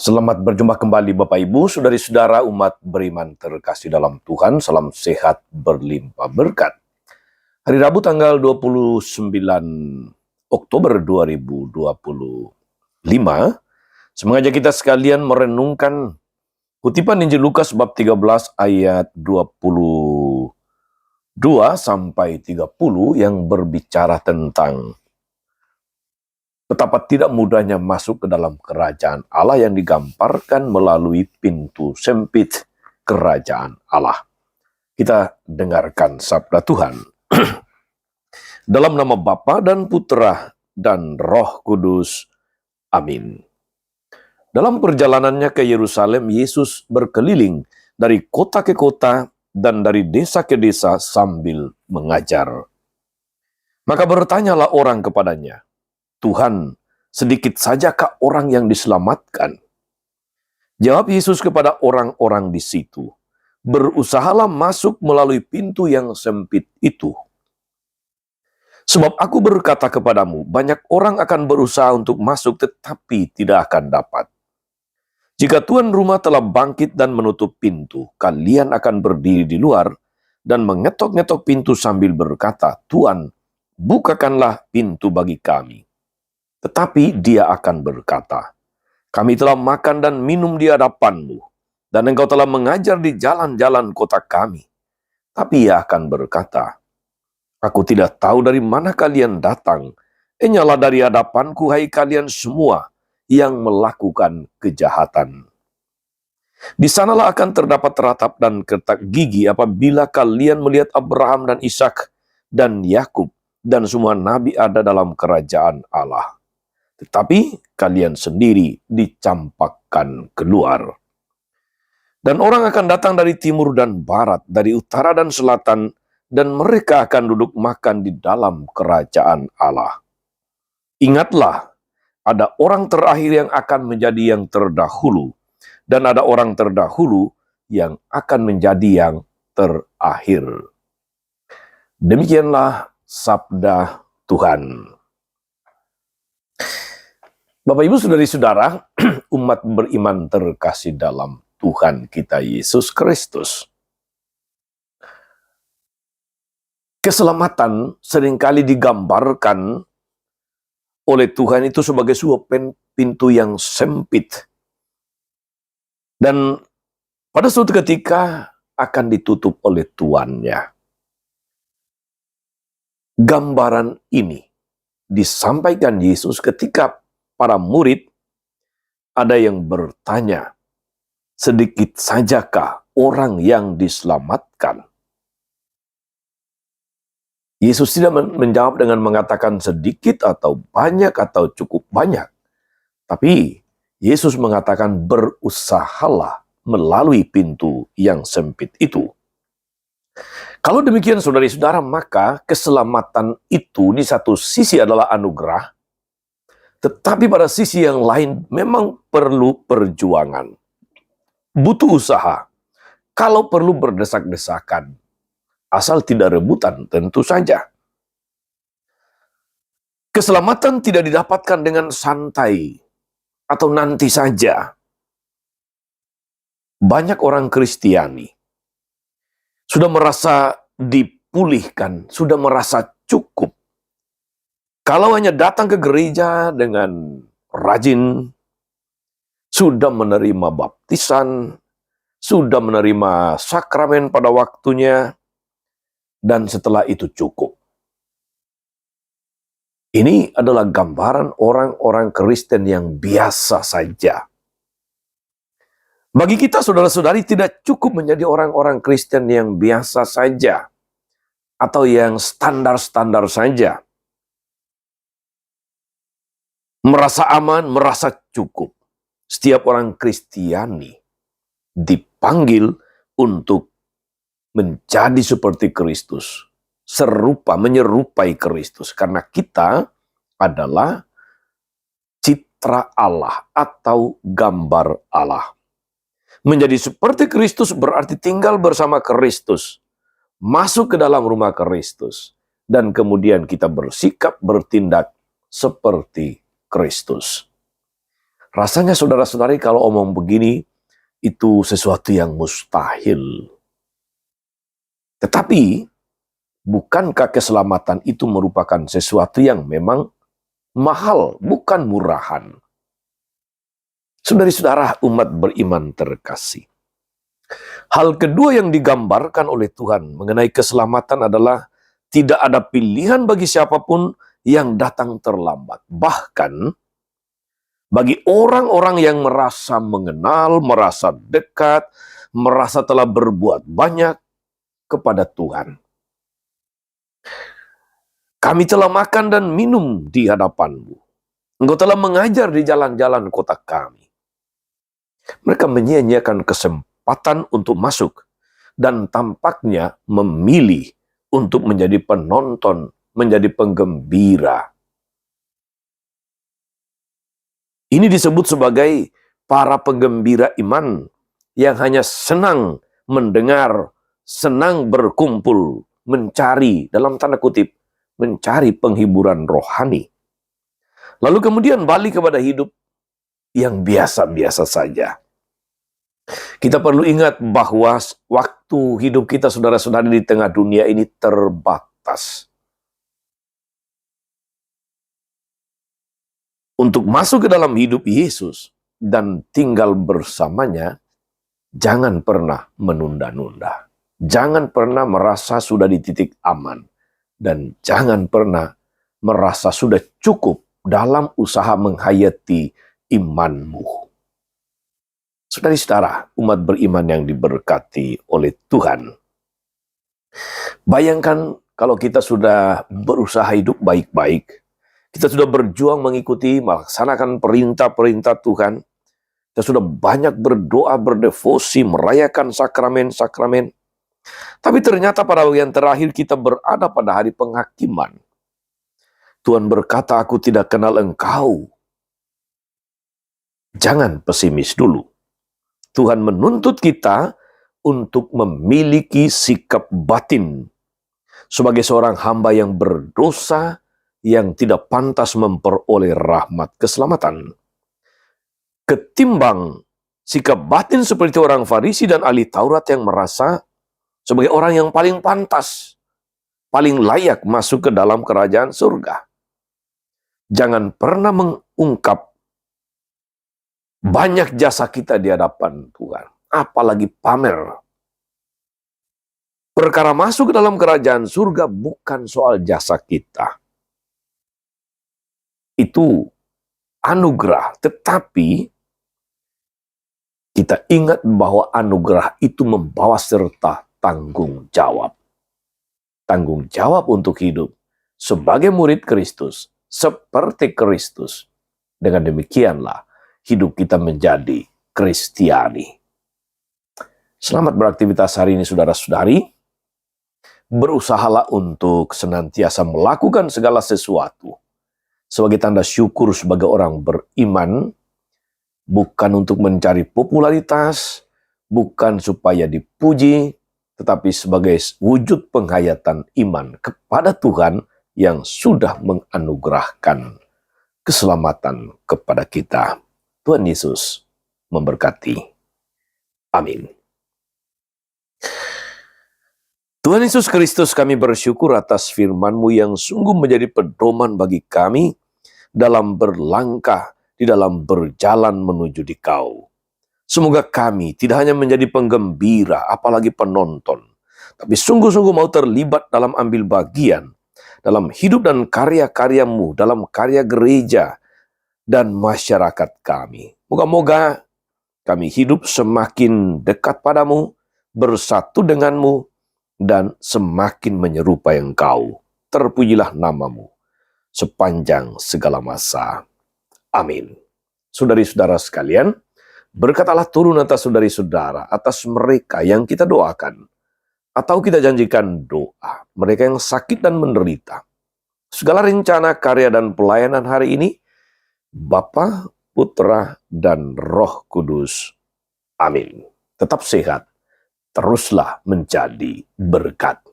Selamat berjumpa kembali Bapak Ibu, saudari-saudara umat beriman terkasih dalam Tuhan. Salam sehat berlimpah berkat. Hari Rabu tanggal 29 Oktober 2025, semoga kita sekalian merenungkan kutipan Injil Lukas bab 13 ayat 22 sampai 30 yang berbicara tentang betapa tidak mudahnya masuk ke dalam kerajaan Allah yang digambarkan melalui pintu sempit kerajaan Allah. Kita dengarkan sabda Tuhan. Dalam nama Bapa dan Putra dan Roh Kudus. Amin. Dalam perjalanannya ke Yerusalem, Yesus berkeliling dari kota ke kota dan dari desa ke desa sambil mengajar. Maka bertanyalah orang kepadanya, Tuhan, sedikit sajakah orang yang diselamatkan? Jawab Yesus kepada orang-orang di situ, berusahalah masuk melalui pintu yang sempit itu. Sebab aku berkata kepadamu, banyak orang akan berusaha untuk masuk tetapi tidak akan dapat. Jika tuan rumah telah bangkit dan menutup pintu, kalian akan berdiri di luar dan mengetok-ngetok pintu sambil berkata, Tuan, bukakanlah pintu bagi kami. Tetapi dia akan berkata, kami telah makan dan minum di hadapanmu, dan engkau telah mengajar di jalan-jalan kota kami. Tapi ia akan berkata, aku tidak tahu dari mana kalian datang. Enyalah dari hadapanku, hai kalian semua yang melakukan kejahatan. Di sanalah akan terdapat ratap dan ketak gigi apabila kalian melihat Abraham dan Ishak dan Yakub dan semua nabi ada dalam kerajaan Allah. Tetapi kalian sendiri dicampakkan keluar. Dan orang akan datang dari timur dan barat, dari utara dan selatan, dan mereka akan duduk makan di dalam kerajaan Allah. Ingatlah, ada orang terakhir yang akan menjadi yang terdahulu, dan ada orang terdahulu yang akan menjadi yang terakhir. Demikianlah sabda Tuhan. Bapak Ibu saudari-saudara, umat beriman terkasih dalam Tuhan kita Yesus Kristus. Keselamatan seringkali digambarkan oleh Tuhan itu sebagai sebuah pintu yang sempit. Dan pada suatu ketika akan ditutup oleh tuannya. Gambaran ini disampaikan Yesus ketika para murid ada yang bertanya, sedikit sajakah orang yang diselamatkan? Yesus tidak menjawab dengan mengatakan sedikit atau banyak atau cukup banyak. Tapi Yesus mengatakan berusahalah melalui pintu yang sempit itu. Kalau demikian saudari-saudara, maka keselamatan itu di satu sisi adalah anugerah, tetapi pada sisi yang lain memang perlu perjuangan. Butuh usaha. Kalau perlu berdesak-desakan. Asal tidak rebutan, tentu saja. Keselamatan tidak didapatkan dengan santai atau nanti saja. Banyak orang Kristiani sudah merasa dipulihkan, sudah merasa cukup. Kalau hanya datang ke gereja dengan rajin, sudah menerima baptisan, sudah menerima sakramen pada waktunya, dan setelah itu cukup. Ini adalah gambaran orang-orang Kristen yang biasa saja. Bagi kita saudara-saudari tidak cukup menjadi orang-orang Kristen yang biasa saja, atau yang standar-standar saja. Merasa aman, merasa cukup. Setiap orang Kristiani dipanggil untuk menjadi seperti Kristus. Menyerupai Kristus. Karena kita adalah citra Allah atau gambar Allah. Menjadi seperti Kristus berarti tinggal bersama Kristus. Masuk ke dalam rumah Kristus. Dan kemudian kita bersikap, bertindak seperti Kristus. Rasanya saudara-saudari kalau omong begini, itu sesuatu yang mustahil. Tetapi, bukankah keselamatan itu merupakan sesuatu yang memang mahal, bukan murahan? Saudari-saudara umat beriman terkasih. Hal kedua yang digambarkan oleh Tuhan mengenai keselamatan adalah tidak ada pilihan bagi siapapun yang datang terlambat. Bahkan bagi orang-orang yang merasa mengenal, merasa dekat, merasa telah berbuat banyak kepada Tuhan. Kami telah makan dan minum di hadapan-Mu. Engkau telah mengajar di jalan-jalan kota kami. Mereka menyia-nyiakan kesempatan untuk masuk dan tampaknya memilih untuk menjadi penonton, menjadi penggembira. Ini disebut sebagai para penggembira iman yang hanya senang mendengar, senang berkumpul, mencari, dalam tanda kutip, mencari penghiburan rohani. Lalu kemudian balik kepada hidup yang biasa-biasa saja. Kita perlu ingat bahwa waktu hidup kita, saudara-saudari, di tengah dunia ini terbatas. Untuk masuk ke dalam hidup Yesus dan tinggal bersamanya, jangan pernah menunda-nunda. Jangan pernah merasa sudah di titik aman. Dan jangan pernah merasa sudah cukup dalam usaha menghayati imanmu. Saudara-saudara, umat beriman yang diberkati oleh Tuhan. Bayangkan kalau kita sudah berusaha hidup baik-baik, kita sudah berjuang mengikuti, melaksanakan perintah-perintah Tuhan, kita sudah banyak berdoa, berdevosi, merayakan sakramen-sakramen, tapi ternyata pada bagian terakhir kita berada pada hari penghakiman. Tuhan berkata, aku tidak kenal engkau. Jangan pesimis dulu. Tuhan menuntut kita untuk memiliki sikap batin sebagai seorang hamba yang berdosa, yang tidak pantas memperoleh rahmat keselamatan. Ketimbang sikap batin seperti orang Farisi dan ahli Taurat yang merasa sebagai orang yang paling pantas, paling layak masuk ke dalam kerajaan surga. Jangan pernah mengungkap banyak jasa kita di hadapan Tuhan, apalagi pamer. Perkara masuk ke dalam kerajaan surga bukan soal jasa kita. Itu anugerah, tetapi kita ingat bahwa anugerah itu membawa serta tanggung jawab. Tanggung jawab untuk hidup sebagai murid Kristus, seperti Kristus. Dengan demikianlah hidup kita menjadi Kristiani. Selamat beraktivitas hari ini, saudara-saudari. Berusahalah untuk senantiasa melakukan segala sesuatu sebagai tanda syukur sebagai orang beriman, bukan untuk mencari popularitas, bukan supaya dipuji, tetapi sebagai wujud penghayatan iman kepada Tuhan yang sudah menganugerahkan keselamatan kepada kita. Tuhan Yesus memberkati. Amin. Tuhan Yesus Kristus, kami bersyukur atas firman-Mu yang sungguh menjadi pedoman bagi kami dalam berlangkah, di dalam berjalan menuju di Kau. Semoga kami tidak hanya menjadi penggembira, apalagi penonton, tapi sungguh-sungguh mau terlibat dalam ambil bagian, dalam hidup dan karya-karya-Mu, dalam karya gereja dan masyarakat kami. Moga-moga kami hidup semakin dekat padamu, bersatu denganmu, dan semakin menyerupai Engkau. Terpujilah nama-Mu sepanjang segala masa. Amin. Saudari-saudara sekalian, berkat Allah turun atas saudari-saudara, atas mereka yang kita doakan, atau kita janjikan doa, mereka yang sakit dan menderita. Segala rencana, karya, dan pelayanan hari ini, Bapa, Putra, dan Roh Kudus. Amin. Tetap sehat, teruslah menjadi berkat.